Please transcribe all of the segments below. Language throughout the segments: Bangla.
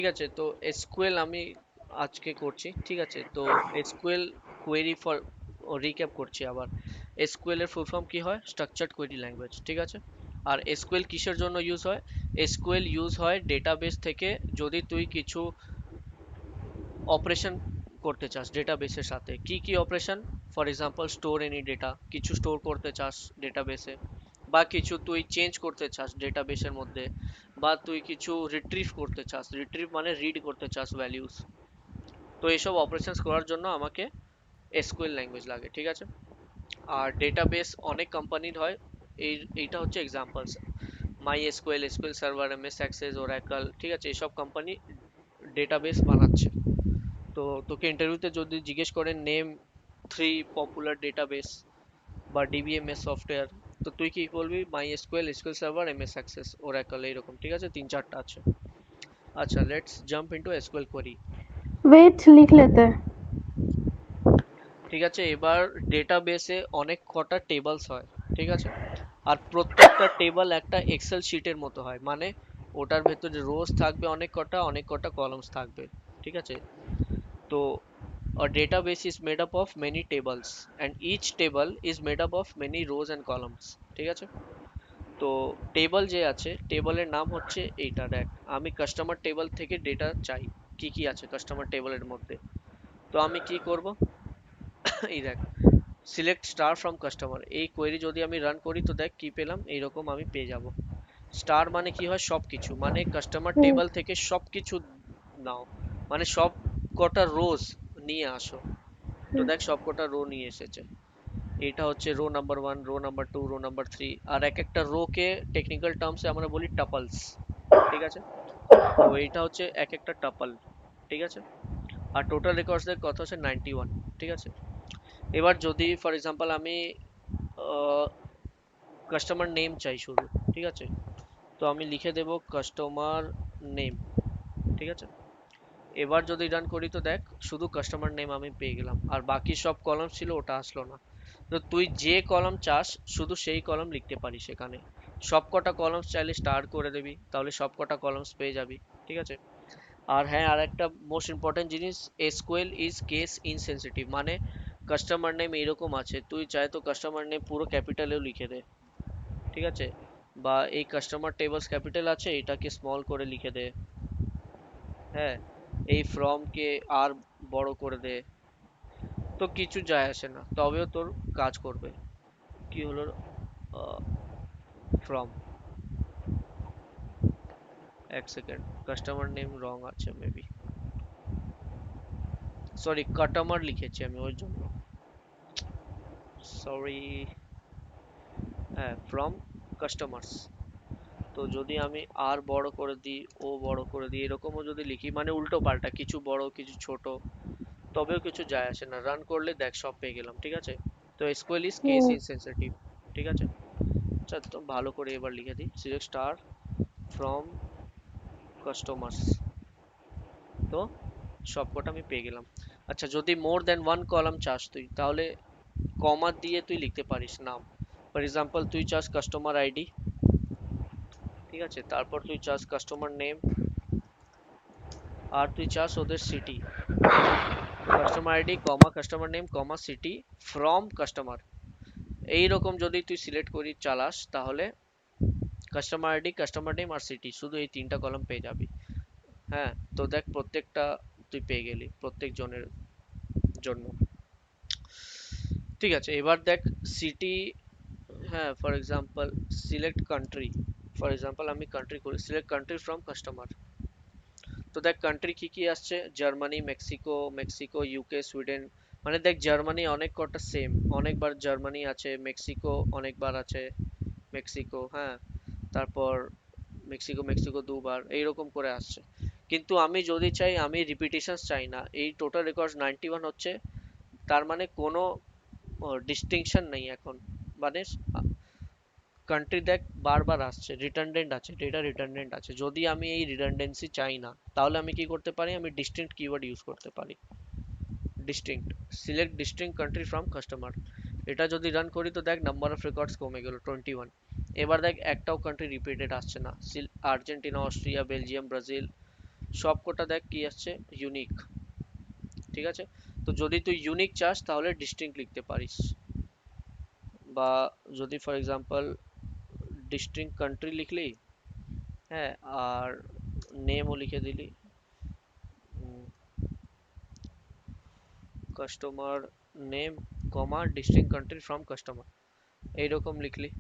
ঠিক আছে, তো এসকিউএল আমি আজকে করছি। ঠিক আছে, তো এসকিউএল কোয়েরি ফর রিক্যাপ করছি আবার। এসকিউএল এর ফুল ফর্ম কি হয়? Structured query language. ঠিক আছে, আর এসকিউএল কিসের জন্য ইউজ হয়? এসকিউএল ইউজ হয় ডেটাবেস থেকে যদি তুই কিছু অপারেশন করতে চাস ডেটাবেসের সাথে। কি কি operation? For example store any data, কিছু স্টোর করতে চাস ডেটাবেসে, বা কিছু তুই চেঞ্জ করতে চাস ডেটাবেসের মধ্যে, বা তুই কিছু রিট্রিভ করতে চাস, রিট্রিভ মানে রিড করতে চাস ভ্যালিউজ। তো এইসব অপারেশনস করার জন্য আমাকে এসকিউএল ল্যাঙ্গুয়েজ লাগে। ঠিক আছে, আর ডেটাবেস অনেক কোম্পানির হয়। এইটা হচ্ছে examples: MySQL, SQL server, MS Access, Oracle. ঠিক আছে, এইসব কোম্পানি ডেটাবেস বানাচ্ছে। তো তোকে ইন্টারভিউতে যদি জিজ্ঞেস করে নেম থ্রি পপুলার ডেটাবেস বা ডিবিএমএস সফটওয়্যার, তো তুই কি বলবি? MySQL, SQL server, MS Access, Oracle, এইরকম। ঠিক আছে, তিন চারটা আছে। আচ্ছা, let's jump into SQL query. Wait लिख लेते हैं। ঠিক আছে, এবার ডেটাবেসে অনেক কটা টেবলস হয়। ঠিক আছে, আর প্রত্যেকটা টেবল একটা এক্সেল শিটের মতো হয়, মানে ওটার ভেতরে রোজ থাকবে অনেক কটা, অনেক কটা কলামস থাকবে। ঠিক আছে, তো a database is made up of many tables and each table is made up of many rows and columns. ঠিক আছে, তো টেবল যে আছে, টেবলের নাম হচ্ছে এইটা। দেখ, আমি কাস্টমার টেবল থেকে ডেটা চাই, কি কি আছে কাস্টমার টেবলের মধ্যে। তো আমি কি করব? এই দেখ, সিলেক্ট স্টার ফ্রম কাস্টমার, এই কোয়েরি যদি আমি রান করি তো দেখ কি পেলাম, এইরকম আমি পেয়ে যাব। স্টার মানে কি হয়? সব কিছু, মানে কাস্টমার টেবল থেকে সব কিছু নাও, মানে সব কটা রোজ নিয়ে আসো। তো দেখ সব কটা রো নিয়ে এসেছে। এটা হচ্ছে row number one, row number two, row number three. আর এক একটা রো কে টেকনিক্যাল টার্মসে আমরা বলি টাপলস। ঠিক আছে, তো এইটা হচ্ছে এক একটা টাপল। ঠিক আছে, আর টোটাল রেকর্ডস এর কথা হচ্ছে 91। ঠিক আছে, এবার যদি ফর এক্সাম্পল আমি কাস্টমার নেম চাই শুধু। ঠিক আছে, তো আমি লিখে দেব কাস্টমার নেম। ঠিক আছে, এবার যদি রান করি তো দেখ শুধু কাস্টমার নেম আমি পেয়ে গেলাম, আর বাকি সব কলাম ছিল ওটা আসলো না। তো তুই যে কলাম চাস শুধু সেই কলাম লিখতে পারিস এখানে। সব কটা কলামস চাইলে স্টার করে দিবি, তাহলে সব কটা কলামস পেয়ে যাবি। ঠিক আছে, আর হ্যাঁ, আর একটা মোস্ট ইম্পর্টেন্ট জিনিস, এসকিউএল ইজ কেস ইনসেনসিটিভ, মানে কাস্টমার নেম এরকম আছে, তুই চাই তো কাস্টমার নেম পুরো ক্যাপিটালেও লিখে দে। ঠিক আছে, বা এই কাস্টমার টেবলস ক্যাপিটাল আছে, এটাকে স্মল করে লিখে দে। হ্যাঁ, এই ফ্রম কে আর বড় করে দে, তো কিছু যায় আসে না, তবেও তোর কাজ করবে। কি হলো? ফ্রম, এক সেকেন্ড, কাস্টমার নেম রং আছে মেবি, সরি কাস্টমার লিখেছি আমি ওই জন্য, সরি। হ্যাঁ, ফ্রম কাস্টমার্স। তো যদি আমি আর বড় করে দিই, ও বড় করে দিই, এরকমও যদি লিখি, মানে উল্টো পাল্টা, কিছু বড় কিছু ছোট, তবেও কিছু যায় আসে না। রান করলে দেখ সব পেয়ে গেলাম। ঠিক আছে, তো এসকিউএল ইজ কেস ইনসেনসিটিভ। ঠিক আছে, আচ্ছা তো ভালো করে এবার লিখে দিই, সিলেক্ট স্টার ফ্রম কাস্টমার্স। তো সবকটা আমি পেয়ে গেলাম। আচ্ছা, যদি মোর দেন ওয়ান কলাম চাস তুই, তাহলে কমা দিয়ে তুই লিখতে পারিস নাম। ফর এক্সাম্পল তুই চাস কাস্টমার আইডি। ঠিক আছে, তারপর তুই চাস কাস্টমার নেম, আর তুই চাস ওদের city. Customer ID comma customer name comma city from customer, এইরকম যদি তুই সিলেক্ট করি চালাস, তাহলে কাস্টমার আইডি, কাস্টমার নেম আর সিটি, শুধু এই তিনটা কলাম পেয়ে যাবি। হ্যাঁ, তো দেখ প্রত্যেকটা তুই পেয়ে গেলি প্রত্যেক জনের জন্য। ঠিক আছে, এবার দেখ সিটি। হ্যাঁ, for example select country, for example আমি কান্ট্রি করি, সিলেক্ট কান্ট্রি ফ্রম কাস্টমার। তো দেখ কান্ট্রি কি কি আসছে, জার্মানি, মেক্সিকো, ইউকে, সুইডেন। মানে দেখ জার্মানি অনেক কটা সেম, অনেকবার জার্মানি আছে, মেক্সিকো অনেকবার আছে, মেক্সিকো। হ্যাঁ, তারপর মেক্সিকো দুবার, এইরকম করে আসছে। কিন্তু আমি যদি চাই, আমি রিপিটিশন চাই না, এই টোটাল রেকর্ড 91 হচ্ছে, তার মানে কোনো ডিস্টিংশন নেই এখন। মানে কান্ট্রি দেখ বারবার আসছে, রিটার্নডেন্ট আছে, ডেটা রিটার্নডেন্ট আছে। যদি আমি এই রিডান্ডেন্সি চাই না, তাহলে আমি কি করতে পারি? আমি ডিস্টিংক্ট কিওয়ার্ড ইউজ করতে পারি। Distinct, select distinct country from customer. এটা যদি রান করি তো দেখ নাম্বার অফ রেকর্ডস কমে গেল 21। এবার দেখ একটাও কান্ট্রি রিপিটেড আসছে না, আর্জেন্টিনা, অস্ট্রিয়া, বেলজিয়াম, ব্রাজিল, সব কটা দেখ কি আসছে, ইউনিক। ঠিক আছে, তো যদি তুই ইউনিক চাস তাহলে ডিস্টিংক্ট লিখতে পারিস, বা যদি ফর এক্সাম্পল ডিস্টিংক্ট কান্ট্রি লিখলি, হ্যাঁ, আর নেমও লিখে দিলি, customer name comma distinct country from customer, এইরকম লিখলি,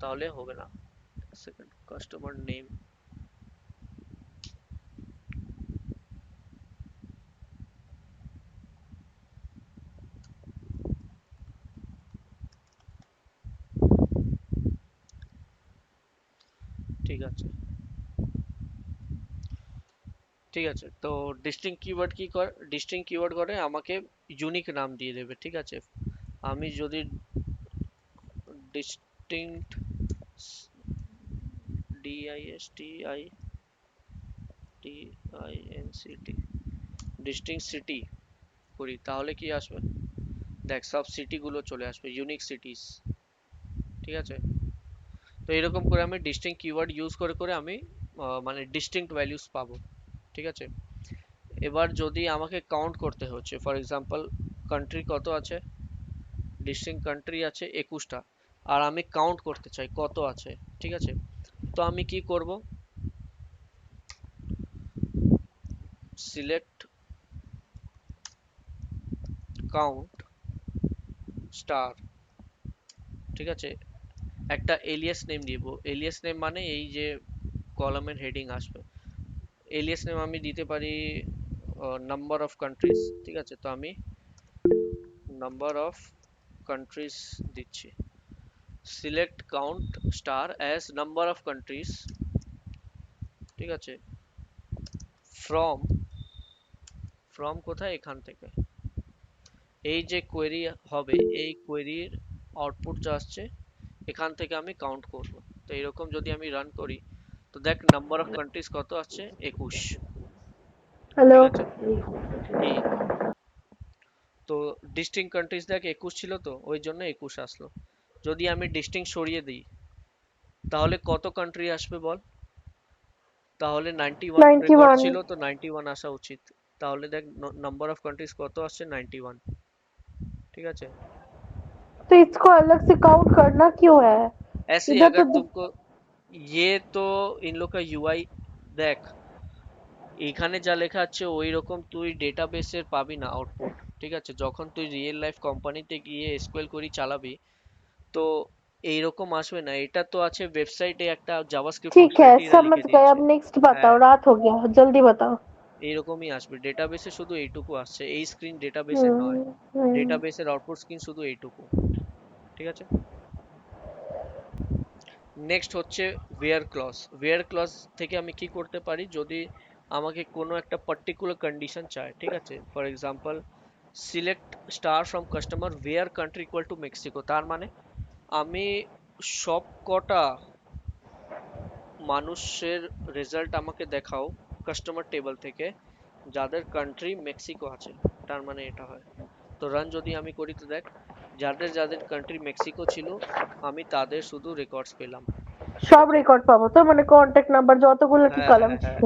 তাহলে হবে না। সেকেন্ড, কাস্টমার নেম, ঠিক আছে, ঠিক আছে। তো ডিস্টিংক্ট কিওয়ার্ড কি করে, ডিস্টিংক্ট কিওয়ার্ড করে আমাকে ইউনিক নাম দিয়ে দেবে। ঠিক আছে, আমি যদি ডিস্টিংক্ট, DISTINCT, ডিস্টিংক্ট সিটি করি, তাহলে কি আসবে, দেখ সব সিটি গুলো চলে আসবে, ইউনিক সিটিস। ঠিক আছে, তো এরকম করে আমি ডিস্টিংক্ট কিওয়ার্ড ইউজ করে করে আমি মানে ডিস্টিংক্ট ভ্যালুস পাবো। ঠিক আছে, এবার যদি আমাকে কাউন্ট করতে হচ্ছে, ফর এক্সাম্পল কান্ট্রি কত আছে, ডিস্টিংক্ট কান্ট্রি আছে 21টা, আর আমি কাউন্ট করতে চাই কত আছে। ঠিক আছে, তো আমি কি করব, সিলেক্ট কাউন্ট স্টার, ঠিক আছে, একটা এলিয়াস নেম দিব, এলিয়াস নেম মানে এই যে কলামের হেডিং আসবে, এলিয়াস নেম আমি দিতে পারি নাম্বার অফ কান্ট্রিজ। ঠিক আছে, তো আমি নাম্বার অফ কান্ট্রিজ দিচ্ছি, select count star as number of countries. ঠিক আছে, ফ্রম, ফ্রম কোথায়, এখান থেকে, এই যে কোয়েরি হবে, এই কোয়েরির আউটপুট যা আসছে এখান থেকে আমি কাউন্ট করব। তো এরকম যদি আমি রান করি, তো দেখ নাম্বার অফ কান্ট্রিজ কত আসছে, 21। হ্যালো। ঠিক আছে, কি, তো ডিস্টিংক্ট কান্ট্রিজ দেখ 21 ছিল, তো ওই জন্য 21 আসলো। যদি আমি ডিস্টিংক্ট সরিয়ে দিই, তাহলে কত কান্ট্রি আসবে বল, তাহলে 91 রেকর্ড 91। ছিল, তো 91 আসা উচিত। তাহলে দেখ নাম্বার অফ কান্ট্রিজ कत আসছে, 91। ठीक है, तो इसको अलग से काउंट करना क्यों है? ऐसे ही इधर अगर तो तुमको, ये तो इन लोग का यूआई देख, এখানে যা লেখা আছে ওই রকম তুই ডেটাবেসের পাবি না আউটপুট। ঠিক আছে, যখন তুই রিয়েল লাইফ কোম্পানিতে গিয়ে এসকিউএল কোয়েরি চালাবি, তো এইরকম আসবে না। এটা তো আছে ওয়েবসাইটে একটা জাভাস্ক্রিপ্ট ठीक है, ফাংশনালিটি এরা समझ লিখে गए। দিয়েছে। अब नेक्स्ट बताओ, হ্যাঁ, रात हो गया, जल्दी बताओ। এইরকমই আসবে, ডেটাবেসে শুধু এইটুকু আসছে, এই স্ক্রিন ডেটাবেসের নয়, हम्म। हम्म। ডেটাবেসের আউটপুট স্ক্রিন শুধু এইটুকু। ঠিক আছে, নেক্সট হচ্ছে ওয়্যার ক্লজ। ওয়্যার ক্লজ থেকে আমি কি করতে পারি, যদি আমাকে কোনো একটা পার্টিকুলার কন্ডিশন চাই, ঠিক আছে, for example select star from customer where country equal to Mexico, তার মানে আমি সব কটা মানুষের রেজাল্ট আমাকে দেখাও কাস্টমার টেবিল থেকে যাদের কান্ট্রি মেক্সিকো আছে, তার মানে এটা হয়। তো রান যদি আমি করি, তো দেখ যাদের যাদের কান্ট্রি মেক্সিকো ছিল আমি তাদের শুধু রেকর্ডস পেলাম। ঠিক সব আছে, রেকর্ড পাবো তো, মানে কন্টাক্ট নাম্বার যতগুলো কি হ্যাঁ কলাম হ্যাঁ হ্যাঁ, ছিল।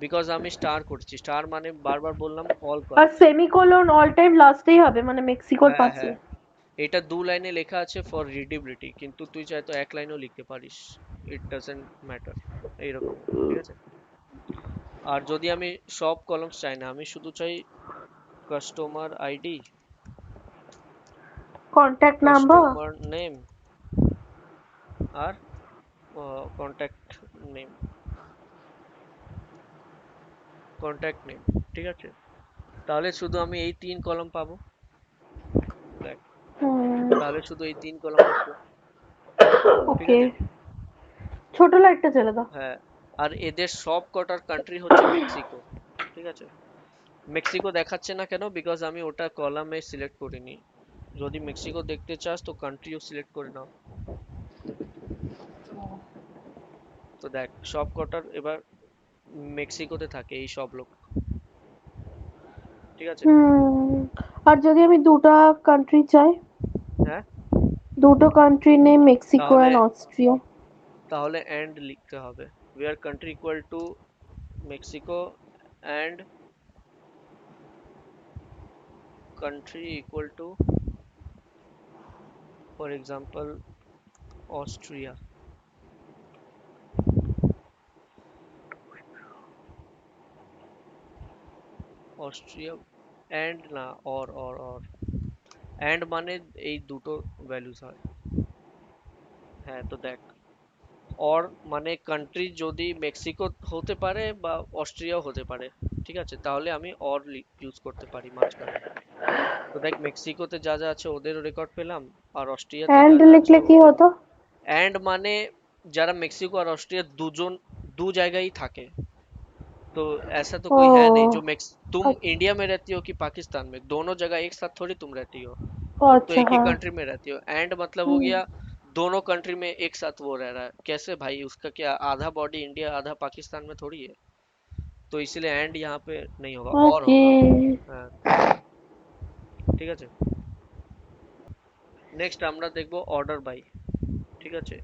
বিকজ আমি স্টার করছি, স্টার মানে বারবার বললাম অল আর কলাম। সেমিকোলন অল টাইম লাস্টেই হবে, মানে মেক্সিকোর হ্যাঁ পাশে। হ্যাঁ, এটা দু লাইনে লেখা আছে ফর রিডেবিলিটি, কিন্তু তুই চাই তো এক লাইনেও লিখতে পারিস, ইট ডাজন্ট ম্যাটার, এইরকম। ঠিক আছে, আর যদি আমি সব কলামস চাই না, আমি শুধু চাই customer ID, contact number. Customer name, আর কন্ট্যাক্ট নেম, কন্ট্যাক্ট নেম। ঠিক আছে, তাহলে শুধু আমি এই তিন কলাম পাবো, দেখ, তাহলে শুধু এই তিন কলাম আসবে। ঠিক ওকে, আছে, ছোট লাইটটা জ্বেলে দাও। হ্যাঁ, আর এদের সব কটার কান্ট্রি হচ্ছে মেক্সিকো। ঠিক আছে, মেক্সিকো দেখাচ্ছে না কেন, বিকজ আমি ওটা কলামে সিলেক্ট করিনি। যদি মেক্সিকো দেখতে চাস তো কান্ট্রিও সিলেক্ট করে নাও। তো দেখ সব কটার এবার মেক্সিকোতে থাকে এই সব লোক। ঠিক আছে, হুম। আর যদি আমি দুটো কান্ট্রি চাই, হ্যাঁ, দুটো কান্ট্রি নেম মেক্সিকো তাহলে অ্যান্ড অস্ট্রিয়া। তাহলে and লিখতে হবে, where country equal to Mexico and country equal to, for example, Austria. Austria and না or and মানে এই দুটো ভ্যালুস হয়। হ্যাঁ তো দেখ, অর মানে কান্ট্রি যদি মেক্সিকো হতে পারে বা অস্ট্রিয়াও হতে পারে, ঠিক আছে, তাহলে আমি অর ইউজ করতে পারি মাঝখানে। তো দেখ মেক্সিকোতে যা যা আছে ওদেরও রেকর্ড পেলাম, আর অস্ট্রিয়াতে যা एंड যা আছে लिखले की ওদের। होता? অ্যান্ড মানে যারা মেক্সিকো और ऑस्ट्रिया দুজন दो जगह ही থাকে। तो ऐसा तो कोई है नहीं जो ओ मैक्स तुम इंडिया में रहती हो कि पाकिस्तान में, दोनों जगह एक साथ थोड़ी तुम रहती हो। ओ तुम तो अच्छा एक ही हाँ। कंट्री में रहती हो। एंड मतलब हो हम्म। गया दोनों कंट्री में एक साथ वो रह रहा है, कैसे भाई, उसका क्या आधा बॉडी इंडिया आधा पाकिस्तान में थोड़ी है। तो इसीलिए एंड यहाँ पे नहीं होगा, और ओके। होगा। हाँ, ঠিক আছে। নেক্সট আমরা দেখবো অর্ডার বাই। ঠিক আছে,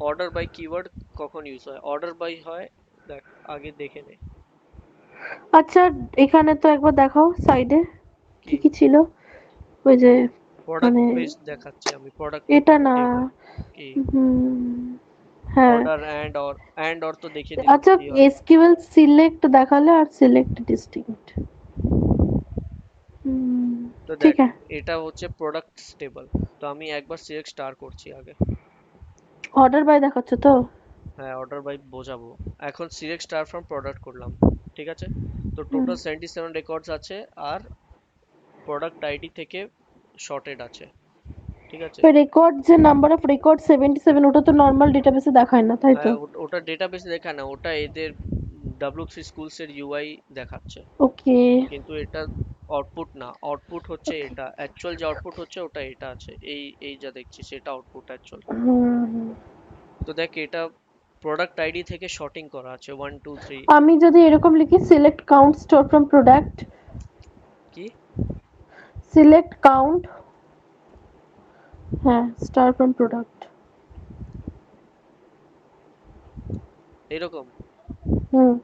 অর্ডার বাই কিওয়ার্ড কখন ইউজ হয়? অর্ডার বাই হয়, দেখ আগে দেখে নে। আচ্ছা, এখানে তো একবার দেখাও সাইডে কি কি কি ছিল, ওই যে প্রোডাক্ট মানে বেস দেখাচ্ছি আমি, প্রোডাক্ট এটা না। টেবল। কি হুম। হ্যাঁ। অর্ডার এন্ড অর তো দেখিয়ে দিলাম আচ্ছা, কি হয়। এসকিউএল সিলেক্ট দেখালে আর সিলেক্ট ডিস্টিংক্ট। হুম। তো দেখ ঠিক है। এটা হচ্ছে প্রোডাক্ট টেবল। তো আমি একবার সিলেক্ট স্টার করছি আগে। অর্ডার বাই দেখাচ্ছ তো? হ্যাঁ অর্ডার বাই বোঝাবো। এখন সিলেক্ট স্টার ফ্রম প্রোডাক্ট করলাম, ঠিক আছে। তো হুম। টোটাল 77 রেকর্ডস আছে, আর প্রোডাক্ট আইডি থেকে শর্টেড আছে, ঠিক আছে। রেকর্ড যে নাম্বার অফ রেকর্ড 77, ওটা তো নর্মাল ডেটাবেসে দেখায় না, তাই তো? হ্যাঁ ওটা ডেটাবেসে দেখায় না, ওটা এদের W3 স্কুলস এর ইউআই দেখাচ্ছে। ওকে। কিন্তু এটা আউটপুট না, আউটপুট হচ্ছে ওকে। এটা, অ্যাকচুয়াল যে আউটপুট হচ্ছে ওটা এটা আছে, এই এই যা দেখছি সেটা আউটপুট অ্যাকচুয়াল। হুম। তো দেখ এটা প্রোডাক্ট আইডি থেকে শর্টিং করা আছে 1 2 3। আমি যদি এরকম লিখি select count store from product, কি সিলেক্ট কাউন্ট, হ্যাঁ, স্টার ফ্রম প্রোডাক্ট। এরকম, হুম।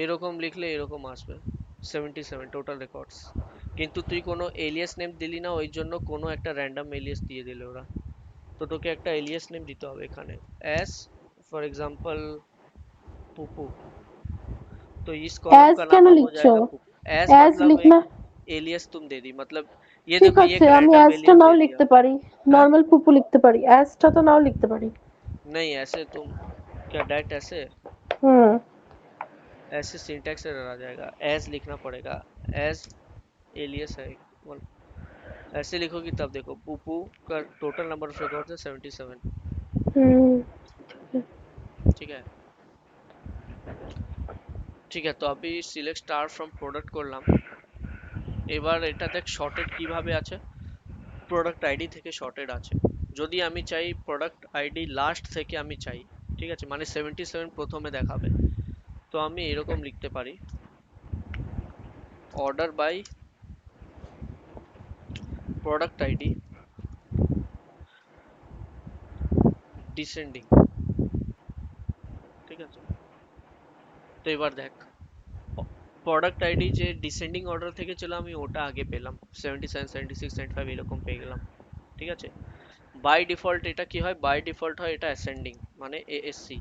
এরকম লিখলে এরকম আসবে 77 টোটাল রেকর্ডস। কিন্তু তুই কোনো এলিয়াস নেম দিলি না, ওই জন্য কোনো একটা র্যান্ডম এলিয়াস দিয়ে দিল ওরা। তো তোকে একটা এলিয়াস নেম দিতে হবে এখানে, एस फॉर एग्जांपल पुपू। तो इस कॉलम অ্যাজ का কেন नाम अब हो লিখছো? जाएगा पुपू। एस অ্যাজ मतलब লিখনা। एक एलियस तुम दे दी, मतलब ये ঠিক देखो ये আছে, एक আমি रैंडम অ্যাজটা एलियस নাও दे दिया। লিখতে পারি, हाँ নর্মাল পুপু লিখতে পারি, অ্যাজটা তো নাও লিখতে পারি। नहीं ऐसे तुम क्या डायरेक्ट ऐसे, হুম। ऐसे सिंटैक्स एरर आ जाएगा, एज लिखना पड़ेगा। एज एलियस है बोल, ऐसे लिखोगी तब देखो पुपू का टोटल नंबर ऑफ रिकॉर्ड्स है 77। হুম। ठीक है, ঠিক আছে। তো আমি সিলেক্ট স্টার ফ্রম প্রোডাক্ট করলাম। এবার এটা দেখ শর্টেড কিভাবে আছে, প্রোডাক্ট আইডি থেকে শর্টেড আছে। যদি আমি চাই প্রোডাক্ট আইডি লাস্ট থেকে আমি চাই, ঠিক আছে, মানে 77 প্রথমে দেখাবে, তো আমি এরকম লিখতে পারি, order by product ID descending, ঠিক আছে। তো এবার দেখ প্রোডাক্ট আইডি যে ডিসেন্ডিং অর্ডার থেকে ছিল আমি ওটা আগে পেলাম, 77 76 75 এরকম পেয়ে গেলাম, ঠিক আছে। বাই ডিফল্ট এটা কি হয়, বাই ডিফল্ট হয় এটা অ্যাসেন্ডিং, মানে এএসসি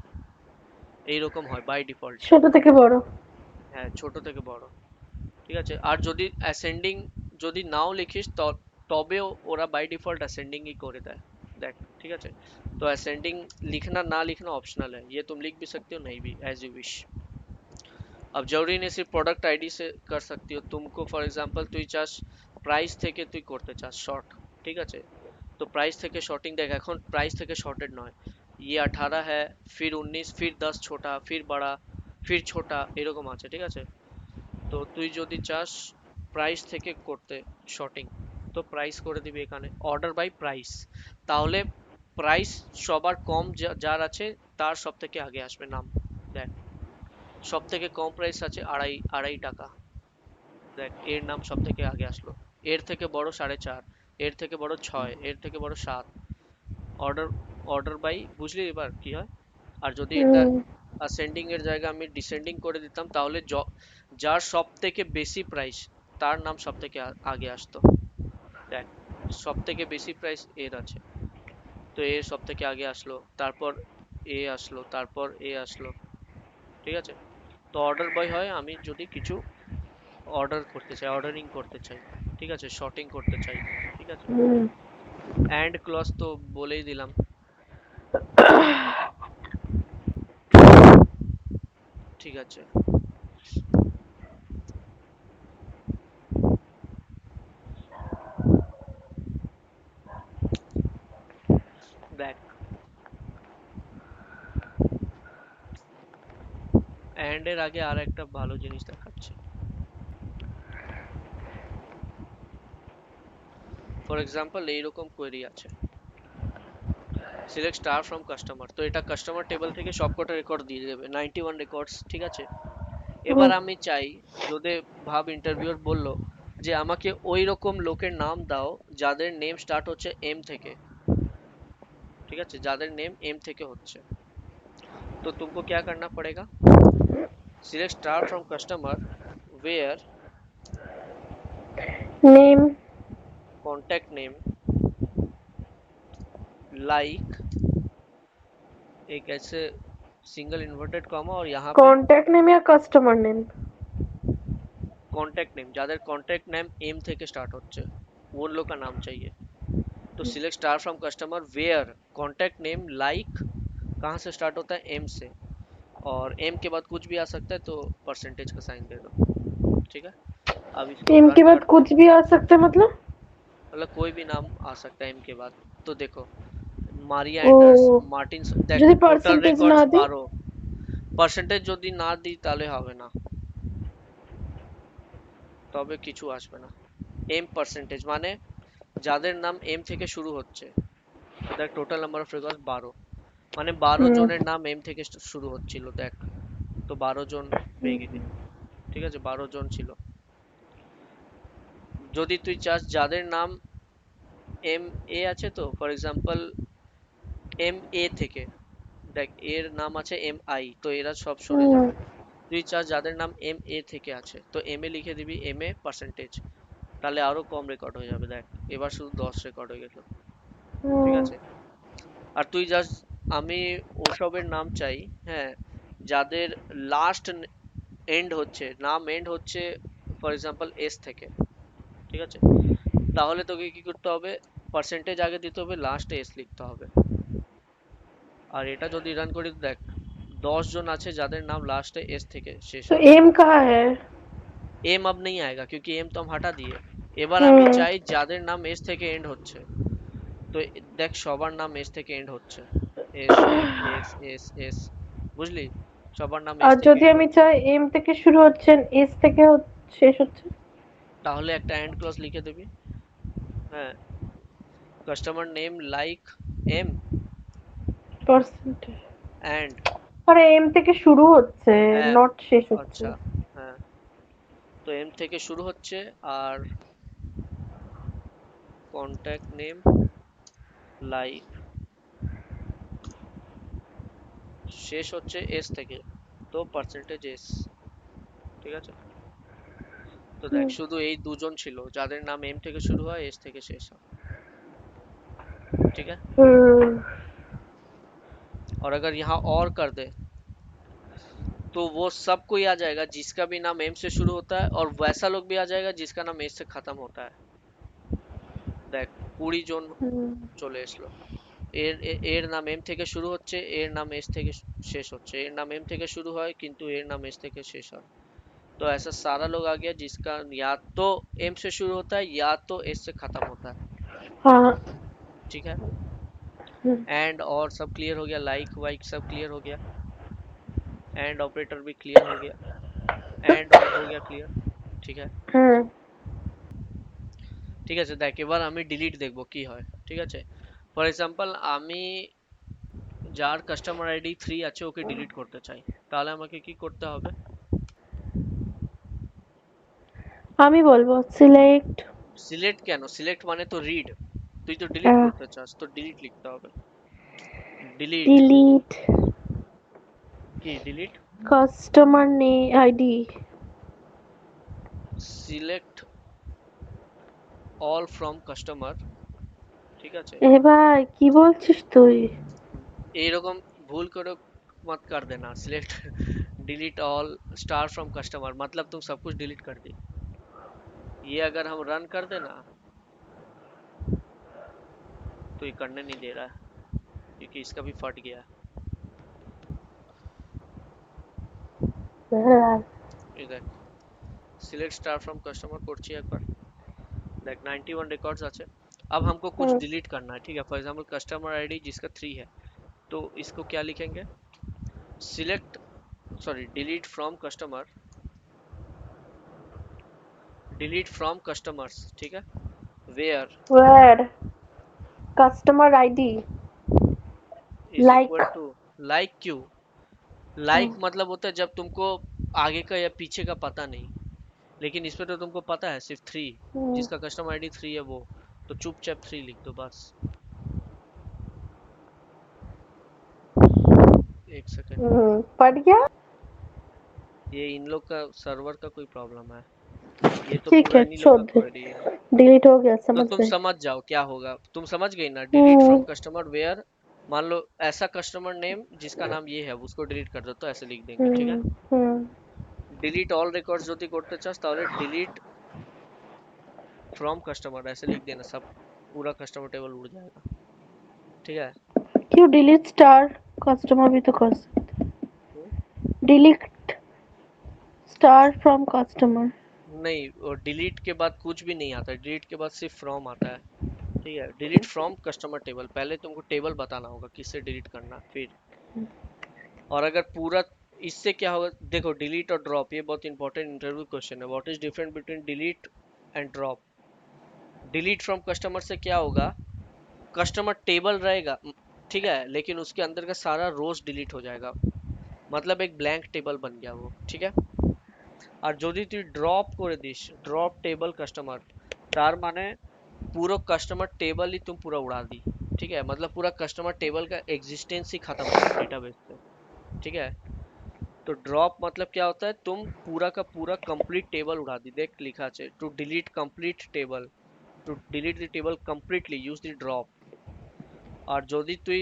এইরকম হয় বাই ডিফল্ট। ছোট থেকে বড়। হ্যাঁ ছোট থেকে বড়, ঠিক আছে। আর যদি অ্যাসেন্ডিং যদি নাও লিখিস তবেও ওরা বাই ডিফল্ট असेंडिंग ही করে দেয়, देख ठीक है। तो असेंडिंग लिखना ना लिखना ऑप्शनल है, ये तुम लिख भी सकते हो नहीं भी, एज यू विश। अब जरूरी नहीं सिर्फ प्रोडक्ट आईडी से कर सकती हो, तुमको फॉर एग्जांपल তুই চাস প্রাইস থেকে তুই করতে চাস শর্ট, ঠিক আছে। তো প্রাইস থেকে শর্টিং দেখ, এখন প্রাইস থেকে শর্টেড নয়, ये 18 है, फिर 19, फिर 10 छोटा, फिर बड़ा, फिर छोटा এরকম আছে, ঠিক আছে। তো তুই যদি চাস প্রাইস থেকে করতে শর্টিং, তো প্রাইস করে দিবি এখানে অর্ডার বাই প্রাইস। তাহলে প্রাইস সবার কম যার আছে তার সব থেকে আগে আসবে নাম। দেখ সব থেকে কম প্রাইস আছে আড়াই আড়াই টাকা, দেখ এর নাম সব থেকে আগে আসলো। এর থেকে বড় 4.5, এর থেকে বড় 6, এর থেকে বড় 7। অর্ডার অর্ডার বাই, বুঝলি এবার কি হয়। আর যদি এটা হুম অ্যাসেন্ডিং এর জায়গায় আমি ডিসেন্ডিং করে দিতাম, তাহলে যার সব থেকে বেশি প্রাইস তার নাম সব থেকে আগে আসতো। দেখ, সব থেকে বেশি প্রাইস এর আছে, তো এ সব থেকে আগে আসলো, তারপর এ আসলো, তারপর এ আসলো। ঠিক আছে। তো অর্ডার বয় হয় আমি যদি কিছু অর্ডার করতে চাই, অর্ডারিং করতে চাই, ঠিক আছে, শর্টিং করতে চাই। ঠিক আছে। হুম অ্যান্ড ক্লজ তো বলেই দিলাম। ঠিক আছে। দেখ, অ্যান্ড এর আগে আর একটা ভালো জিনিস দেখাচ্ছি। ফর এক্সাম্পল এইরকম কোয়েরি আছে, সিলেক্ট স্টার ফ্রম কাস্টমার, তো এটা কাস্টমার টেবিল থেকে সবকটা রেকর্ড দিয়ে দেবে, 91 রেকর্ডস। ঠিক আছে। এবার হুম আমি চাই, যদি ভাব ইন্টারভিউয়ার বলল যে আমাকে ওই রকম লোকের নাম দাও যাদের নেম স্টার্ট হচ্ছে এম থেকে। ঠিক আছে, যাদের নেম एम থেকে হচ্ছে, तो तुमको क्या करना पड़ेगा, select star from customer where name contact name like, एक ऐसे सिंगल इन्वर्टेड कॉमा और यहाँ पे कॉन्टैक्ट नेम या कस्टमर नेम कॉन्टैक्ट नेम, যাদের कॉन्टैक्ट नेम एम থেকে स्टार्ट হচ্ছে उन लोग का नाम चाहिए। तो select star from customer where contact name like, कहाँ से स्टार्ट होता है एम से, और एम के बाद कुछ भी आ सकता है, तो परसेंटेज का साइन दे दो। ठीक है। अब इसको नेम रन के बाद करते हैं। कुछ भी आ सकता है मतलब मतलब कोई भी नाम आ सकता है एम के बाद। तो देखो, মারিয়া ও অ্যান্ডার্স, মার্টিন, দেখ যদি টোটাল পার্সেন্টেজ না রেকর্ডস দিই 12। পার্সেন্টেজ যদি না দিই তাহলে হবে না, তবে কিছু আসবে না। এম পার্সেন্টেজ মানে যাদের নাম এম থেকে শুরু হচ্ছে, তো দেখ টোটাল নাম্বার অফ রেকর্ডস 12, মানে 12 জনের নাম এম থেকে শুরু হচ্ছিল, দেখ। তো 12 জন পেয়ে গেলি। ঠিক আছে, 12 জন ছিল। যদি তুই চাস যাদের নাম এম এ আছে, তো ফর এক্সাম্পল এম এ থেকে, দেখ এর নাম আছে এম আই, তো এরা সব সরে হুম যাবে। তুই চাস যাদের নাম এম এ থেকে আছে, তো এম এ লিখে দিবি এম এ পার্সেন্টেজ, তাহলে আরো কম রেকর্ড হয়ে যাবে। দেখ এবার শুধু 10 রেকর্ড হয়ে গেল। ঠিক হুম আছে। আর তুই জাস্ট, আমি ওসবের নাম চাই, হ্যাঁ, যাদের লাস্ট এন্ড হচ্ছে, নাম এন্ড হচ্ছে ফর এক্সাম্পল এস থেকে। ঠিক আছে। তাহলে তোকে কি করতে হবে, পার্সেন্টেজ আগে দিতে হবে, লাস্টে এস লিখতে হবে। আর এটা যদি রান করি তো দেখ, 10 জন আছে যাদের नाम लास्ट है एस থেকে শেষ तो হয়। एम कहाँ है एम अब नहीं आएगा क्योंकि एम तो हम हटा दिए। এবার আমি হুম চাই যাদের নাম এস থেকে এন্ড হচ্ছে, তো দেখ সবার নাম এস থেকে এন্ড হচ্ছে, এস এস এস এস, বুঝলি, সবার নাম আর এস থেকে যদি এন্ড আমি হচ্ছে। চাই এম থেকে শুরু হচ্ছে এস থেকে শেষ হচ্ছে তাহলে একটা এন্ড ক্লজ লিখে দিবি। হ্যাঁ, customer name like M percentage and, আরে এম থেকে শুরু হচ্ছে হ্যাঁ, নট শেষ হচ্ছে আচ্ছা, হ্যাঁ, তো এম থেকে শুরু হচ্ছে, আর কন্ট্যাক্ট নেম লাইক শেষ হচ্ছে এস থেকে, তো পার্সেন্টেজ এস। ঠিক আছে। তো দেখ হুম শুধু এই দুজন ছিল যাদের নাম এম থেকে শুরু হয় এস থেকে শেষ হয়। ठीक है। হুম और अगर यहाँ और कर दे तो वो सब कोई आ जाएगा जिसका भी नाम एम से शुरू होता है, और वैसा लोग भी आ जाएगा जिसका नाम एस से खत्म होता है। দেখ 20 জন হুম চলে আসলো। এর এর নাম এম থেকে শুরু হচ্ছে, এর নাম এস থেকে শেষ হচ্ছে, এর নাম এম থেকে শুরু হয় কিন্তু এর नाम एस থেকে শেষ হয়। तो ऐसा सारा लोग आ गया जिसका या तो एम से शुरू होता है या तो एस से खत्म होता है। हाँ ठीक है। হুম एंड और सब क्लियर हो गया, लाइक वाइक सब क्लियर हो गया, एंड ऑपरेटर भी क्लियर हो गया, एंड और हो गया क्लियर। ठीक है। হুম ঠিক আছে, দেখ এবার আমি ডিলিট দেখবো কি হয়। ঠিক আছে। ফর এক্সাম্পল আমি যার কাস্টমার আইডি 3 আছে ওকে ডিলিট করতে চাই, তাহলে আমাকে কি করতে হবে। আমি বলবো সিলেক্ট সিলেক্ট কেন, সিলেক্ট মানে তো রিড, তুই তো ডিলিট করতে চাস, তো ডিলিট লিখতে হবে। ডিলিট ডিলিট কি delete customer ID. Select all from customer, ঠিক আছে। এ ভাই কি বলছিস তুই? এইরকম ভूल करो मत कर देना, select delete all star from customer मतलब तुम सब कुछ डिलीट कर दी। ये अगर हम रन कर देना तो ये करने नहीं दे रहा है क्योंकि इसका भी फट गया है। হ্যাঁ, ये देख, सिलेक्ट स्टार फ्रॉम कस्टमर করছি একবার, देख 91 रिकॉर्ड्स আছে। अब हमको कुछ হুম, डिलीट करना है, ठीक है। फॉर एग्जांपल कस्टमर आईडी जिसका 3 है, तो इसको क्या लिखेंगे, select, sorry delete from customer, delete from customers, ठीक है। Where where customer ID is like. Equal to, like क्यों, लाइक मतलब होता है जब तुमको आगे का या पीछे का पता नहीं, लेकिन इस पे तो तुमको पता है सिर्फ 3, जिसका कस्टमर आईडी 3 है वो, तो चुपचाप 3 लिख दो बस। एक सेकंड, पढ़ गया। ये इन लोग का सर्वर का कोई प्रॉब्लम है, ये तो ठीक पूरा है इन लोग का छोड़ दे, क्वेरी है। डिलीट हो गया, तो समझ तुम गए। समझ जाओ क्या होगा, तुम समझ गई ना, delete from hmm customer where, मान लो ऐसा कस्टमर नेम जिसका नाम ये है उसको डिलीट कर दो, तो ऐसे लिख देंगे, ठीक है। हम्म डिलीट ऑल रिकॉर्ड्स যদি করতে চাস তাহলে डिलीट फ्रॉम कस्टमर ऐसे लिख देना, सब पूरा कस्टमर टेबल उड़ जाएगा, ठीक है। क्यों डिलीट स्टार, कस्टमर भी तो कर सकते। Hmm? Delete star from customer. नहीं, और डिलीट के बाद कुछ भी नहीं आता है, डिलीट के बाद सिर्फ फ्रॉम आता है, ठीक है। डिलीट फ्रॉम कस्टमर टेबल, पहले तुमको टेबल बताना होगा किससे डिलीट करना, फिर। और अगर पूरा, इससे क्या होगा देखो, डिलीट और ड्रॉप ये बहुत इंपॉर्टेंट इंटरव्यू क्वेश्चन है, what is difference between delete and drop. Delete from customer से क्या होगा, कस्टमर टेबल रहेगा, ठीक है, लेकिन उसके अंदर का सारा रोज डिलीट हो जाएगा, मतलब एक ब्लैंक टेबल बन गया वो, ठीक है। আর যদি তুই ড্রপ করে দিস, ড্রপ टेबल कस्टमर, तार माने पूरा कस्टमर टेबल ही तुम पूरा उड़ा दी, ठीक है, मतलब पूरा कस्टमर टेबल का एग्जिस्टेंस ही खत्म हो गया डेटाबेस से, ठीक है। तो ड्रॉप मतलब क्या होता है, तुम पूरा का पूरा कंप्लीट टेबल उड़ा दी, देख लिखा है to delete complete table, to delete the table completely use the drop. আর যদি তুই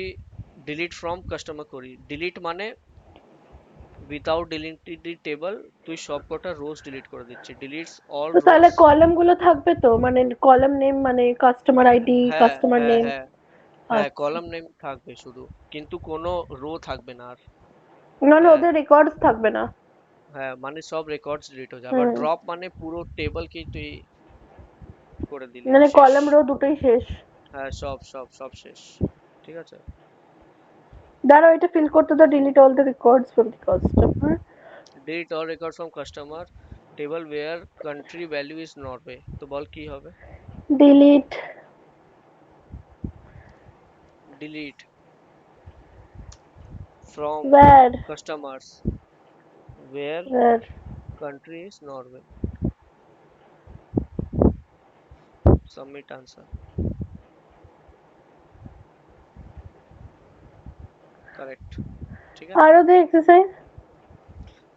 ডিলিট ফ্রম কাস্টমার করি, ডিলিট মানে উইদাউট ডিলিটিং দি টেবল, তুই সব কটা রোজ ডিলিট করে দিচ্ছিস, ডিলিটস অল তো তাহলে রোজ। কলাম গুলো থাকবে তো, মানে কলাম নেম মানে কাস্টমার আইডি, হ্যাঁ কাস্টমার হ্যাঁ নেম। হ্যাঁ হ্যাঁ, আচ্ছা, কলাম নেম থাকবে শুধু, কিন্তু কোনো রো থাকবে না আর। মানে হ্যাঁ ওদের রেকর্ডস থাকবে না। হ্যাঁ, মানে সব রেকর্ডস ডিলিট হয়ে যাবে, আর হুম, ড্রপ মানে পুরো টেবলকেই তুই করে দিলি মানে শেষ। কলাম রো দুটোই শেষ। হ্যাঁ, সব সব সব শেষ, ঠিক আছে। দাঁড়াও, এটা ফিল করতে দাও, delete all the records from the customer. Delete all record from customer table where country value is Norway, তো বল কি হবে। Delete delete from where, customers where where country is Norway, submit answer, correct, ठीक है। आरो दे एक्सरसाइज।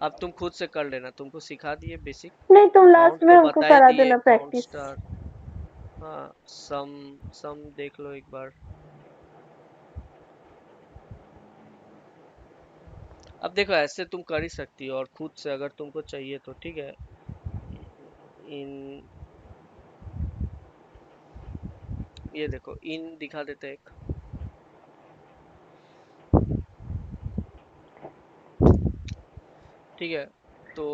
अब तुम खुद से कर लेना, तुमको सिखा दिए बेसिक, नहीं, तुम लास्ट काउंट में तो हमको बता ही करा दिए, देना काउंट प्रैक्टिस। स्टार। हाँ, सम सम देख लो एक बार। अब देखो ऐसे तुम कर ही सकती हो और खुद से अगर तुमको चाहिए तो, ठीक है। इन, ये देखो इन दिखा देते एक, ठीक है। तो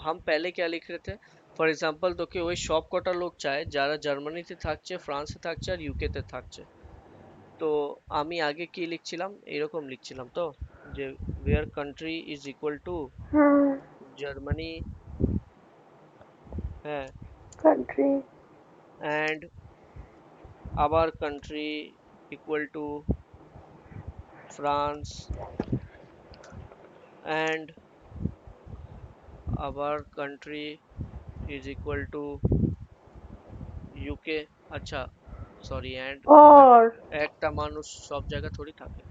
हम पहले क्या लिख रहे थे, ফর এক্সাম্পল তোকে ওই সব কটা লোক চায় যারা জার্মানিতে থাকছে, ফ্রান্সে থাকছে আর ইউকেতে থাকছে। তো আমি আগে কি লিখছিলাম, এরকম লিখছিলাম তো, যে where country is equal to हाँ, জার্মানি, হ্যাঁ, कंट्री। অ্যান্ড আবার country equal to France, and আবার country is equal to UK. আচ্ছা, সরি, অ্যান্ড और একটা মানুষ সব জায়গা থোড়ি থাকে,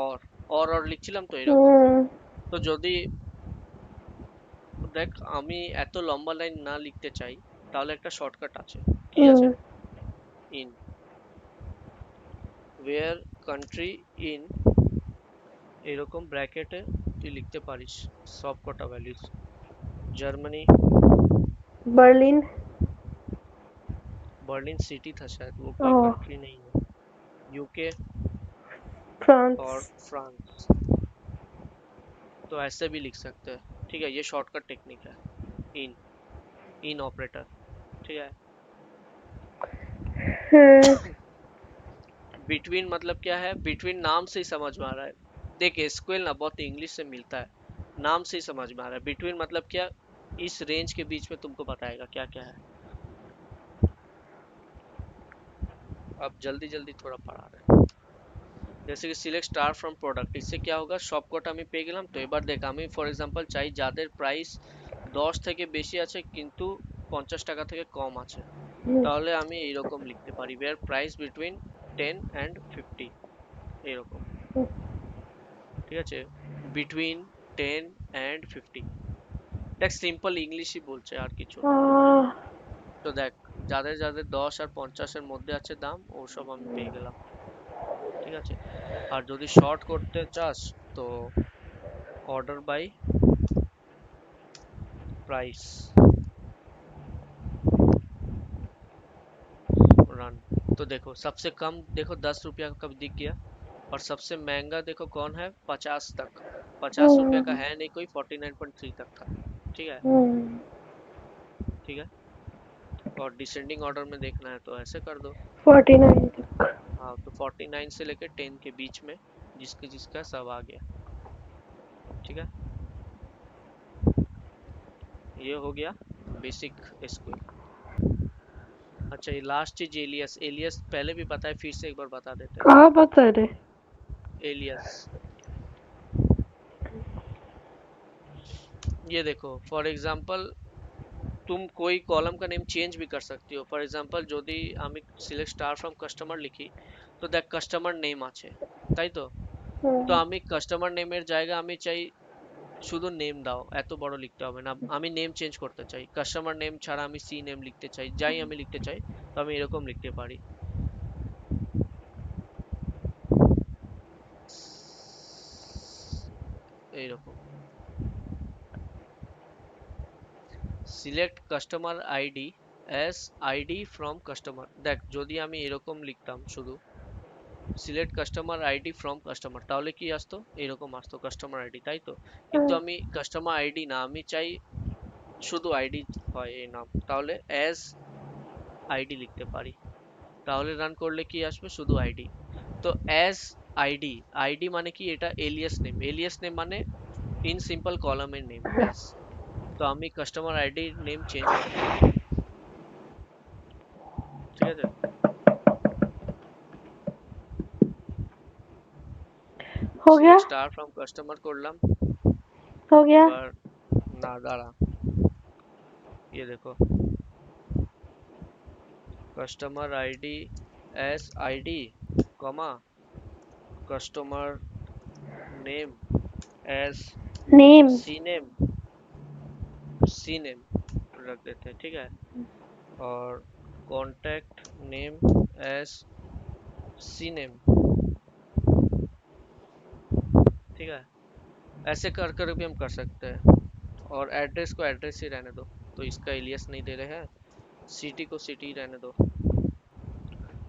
অর অর লিখছিলাম তো এরকম। হুম তো যদি দেখ আমি এত লম্বা লাইন না লিখতে চাই, তাহলে একটা শর্টকাট আছে। কি হুম আছে? ইন, ওয়্যার কান্ট্রি ইন, এরকম ব্র্যাকেটে তুই লিখতে পারিস সব কটা values. Germany, Berlin. Berlin city था शायद, वो कोई ओह। कंट्री नहीं है। UK France. और फ्रांस, तो ऐसे भी लिख सकते हैं। ठीक है, ये शॉर्टकट टेक्निक है। इन, इन ऑपरेटर। ठीक है। हम्म। बिटवीन मतलब क्या है? बिटवीन नाम से ही समझ में आ रहा है। देख एसक्यूएल ना बहुत इंग्लिश से मिलता है, नाम से ही समझ में आ रहा है। बिटवीन मतलब क्या? इस रेंज के बीच में तुमको बताएगा क्या क्या है। अब जल्दी जल्दी थोड़ा पढ़ा रहे हैं। जैसे कि সিলেক্ট স্টার ফ্রম প্রোডাক্ট, इससे क्या होगा, সবকটা আমি পেয়ে গেলাম। তো এবার দেখ আমি ফর এক্সাম্পল চাই যাদের প্রাইস 10 থেকে বেশি আছে কিন্তু 50 টাকা থেকে কম আছে, তাহলে আমি এইরকম লিখতে পারি where প্রাইস বিটুইন 10 and 50, এরকম। ঠিক আছে, বিটুইন 10 and 50। দেখ সিম্পল ইংলিশই বলছে, আর কিছু না। তো দেখ যাদের যাদের 10 আর 50 এর মধ্যে আছে দাম, ওসব আমি পেয়ে গেলাম। ঠিক আছে, আর যদি শর্ট করতে চাস তো ऑर्डर बाय प्राइस, रन। तो देखो सबसे कम देखो 10 रुपया का दिख गया, और सबसे महंगा देखो कौन है, 50 तक। 50 रुपया का है नहीं कोई, 49.3 तक था। ठीक है। ठीक है, और डिसेंडिंग ऑर्डर में देखना है तो ऐसे कर दो। 49 तक। हाँ, तो 49 से लेकर 10 के बीच में जिसके जिसका सब आ गया। ठीक है, ये हो गया बेसिक एसक्यूएल। अच्छा, ये लास्ट चीज एलियस। एलियस पहले भी बताया, फिर से एक बार बता देते हैं। कहाँ बता रहे? एलियस, ये देखो फॉर एग्जांपल तुम कोई कॉलम का नेम चेंज भी कर सकती हो। ফর এক্সাম্পল যদি আমি সিলেক্ট স্টার ফ্রম কাস্টমার লিখি, তো দেখ কাস্টমার নেম আছে, তাই তো? তো আমি কাস্টমার নেমের জায়গা আমি চাই শুধু নেম দাও, এত বড় লিখতে হবে না। আমি নেম চেঞ্জ করতে চাই, কাস্টমার নেম ছাড়া আমি সি নেম লিখতে চাই, যাই আমি লিখতে চাই, তো আমি এরকম লিখতে পারি। এইরকম select customer ID as ID from customer. দেখ যদি আমি এরকম লিখতাম শুধু select customer ID from customer, তাহলে কি আসতো, এরকম আসতো কাস্টমার আইডি, তাই তো? কিন্তু আমি কাস্টমার আইডি না, আমি চাই শুধু আইডি হয় এই নাম, তাহলে অ্যাজ আইডি লিখতে পারি। তাহলে রান করলে কি আসবে, শুধু আইডি। তো অ্যাজ আইডি, আইডি মানে কি, এটা এলিয়াস নেম। এলিয়াস নেম মানে ইন সিম্পল কলামের নেম, ব্যাস। তো আমি কাস্টমার আইডি নেম চেঞ্জ করতে পারি। ঠিক আছে। हो गया। সিলেক্ট স্টার ফ্রম কাস্টমার করলাম। हो गया। এবার না দাঁড়া, ये देखो customer ID as ID comma customer name as name. C name, C name रख देते हैं। ठीक है, और contact name as C name. ठीक है, ऐसे कर कर भी हम कर सकते हैं। और एड्रेस को एड्रेस ही रहने दो, तो इसका एलियस नहीं दे रहे हैं। सिटी को सिटी रहने दो।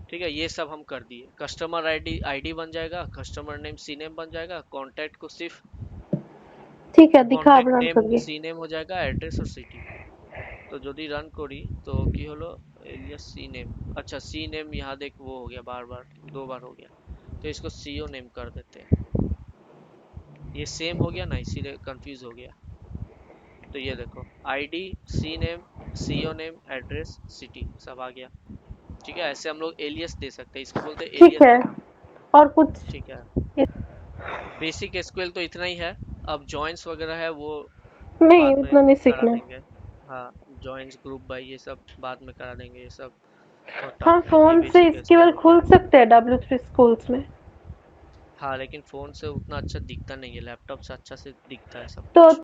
ठीक है, ये सब हम कर दिए। कस्टमर आईडी आईडी बन जाएगा, कस्टमर नेम सी नेम बन जाएगा, कॉन्टैक्ट को सिर्फ ठीक है, दिखा अब কন্ট্যাক্ট रन নেম करके। সি নেম हो जाएगा, एड्रेस और सिटी। तो যদি রান করি তো কি হলো, एलियस सी नेम। अच्छा सी नेम यहाँ देख वो हो गया, बार बार 2 बार हो गया, तो इसको सीओ नेम कर देते हैं। ये सेम हो गया ना, इसीलिए कंफ्यूज हो गया। तो ये देखो ID C name CO name address city सब आ गया। ठीक है, ऐसे हम लोग एलियस दे सकते हैं, इसको बोलते हैं ठीक एलियस है। देना। और कुछ? ठीक है, बेसिक एसक्यूएल तो इतना ही है। अब जॉइंस वगैरह है वो नहीं, बाद में उतना नहीं करा सीखना है। देंगे। हाँ, जॉइंस ग्रुप बाय ये सब बाद में करा देंगे, ये सब बहुत हाँ, टफ है, ये फोन से बेसिक इसके एसक्यूएल बाद हो खुल गया। सकते हैं W3 स्कूल्स में। हाँ लेकिन फोन से उतना अच्छा दिखता नहीं है, लैपटॉप से अच्छा से दिखता है सब तो कुछ।